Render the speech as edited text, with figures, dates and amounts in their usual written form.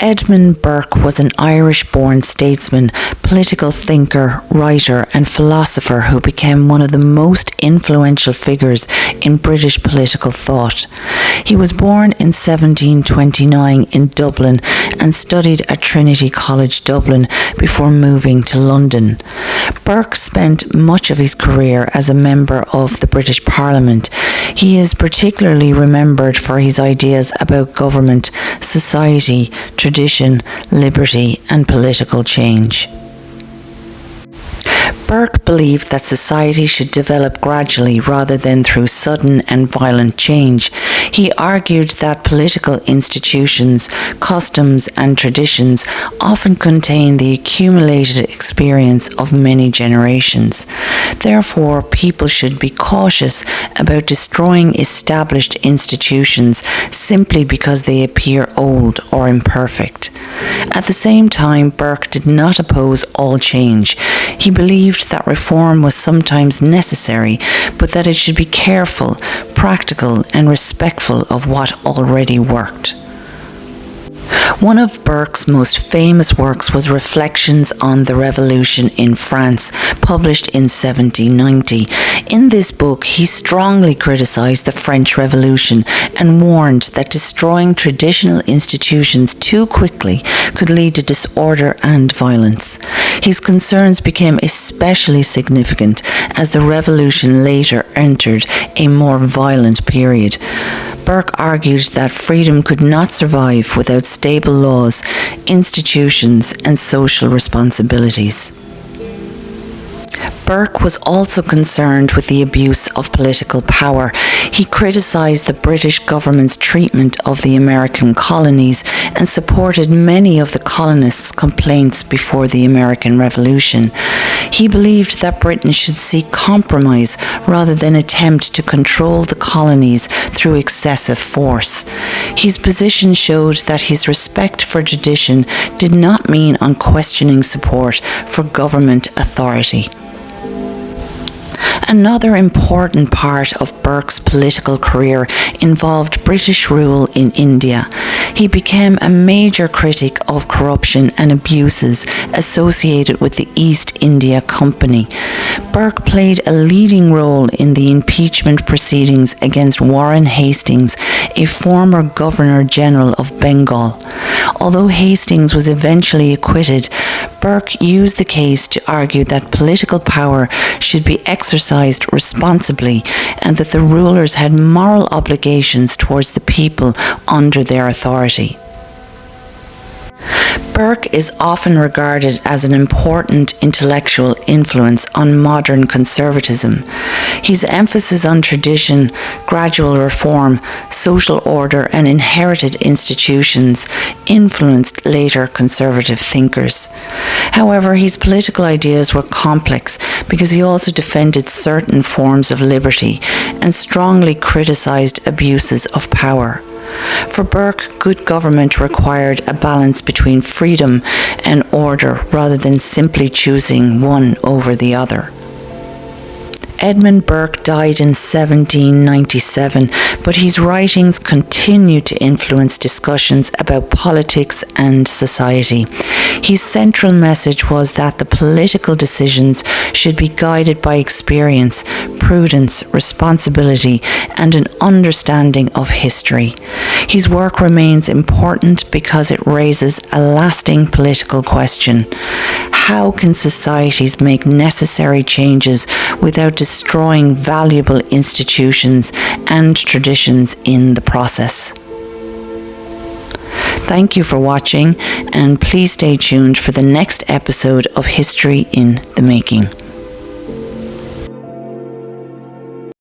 Edmund Burke was an Irish-born statesman, political thinker, writer and philosopher who became one of the most influential figures in British political thought. He was born in 1729 in Dublin and studied at Trinity College Dublin before moving to London. Burke spent much of his career as a member of the British Parliament. He is particularly remembered for his ideas about government, society, tradition, liberty and political change. Burke believed that society should develop gradually rather than through sudden and violent change. He argued that political institutions, customs and traditions often contain the accumulated experience of many generations. Therefore, people should be cautious about destroying established institutions simply because they appear old or imperfect. At the same time, Burke did not oppose all change. He believed that reform was sometimes necessary, but that it should be careful, practical, and respectful of what already worked. One of Burke's most famous works was Reflections on the Revolution in France, published in 1790. In this book, he strongly criticized the French Revolution and warned that destroying traditional institutions too quickly could lead to disorder and violence. His concerns became especially significant as the revolution later entered a more violent period. Burke argued that freedom could not survive without stable laws, institutions, and social responsibilities. Burke was also concerned with the abuse of political power. He criticized the British government's treatment of the American colonies and supported many of the colonists' complaints before the American Revolution. He believed that Britain should seek compromise rather than attempt to control the colonies through excessive force. His position showed that his respect for tradition did not mean unquestioning support for government authority. Another important part of Burke's political career involved British rule in India. He became a major critic of corruption and abuses associated with the East India Company. Burke played a leading role in the impeachment proceedings against Warren Hastings, a former Governor General of Bengal. Although Hastings was eventually acquitted, Burke used the case to argue that political power should be exercised responsibly and that the rulers had moral obligations towards the people under their authority. Burke is often regarded as an important intellectual influence on modern conservatism. His emphasis on tradition, gradual reform, social order, and inherited institutions influenced later conservative thinkers. However, his political ideas were complex because he also defended certain forms of liberty and strongly criticized abuses of power. For Burke, good government required a balance between freedom and order rather than simply choosing one over the other. Edmund Burke died in 1797, but his writings continue to influence discussions about politics and society. His central message was that the political decisions should be guided by experience, prudence, responsibility, and an understanding of history. His work remains important because it raises a lasting political question. How can societies make necessary changes without destroying valuable institutions and traditions in the process? Thank you for watching, and please stay tuned for the next episode of History in the Making.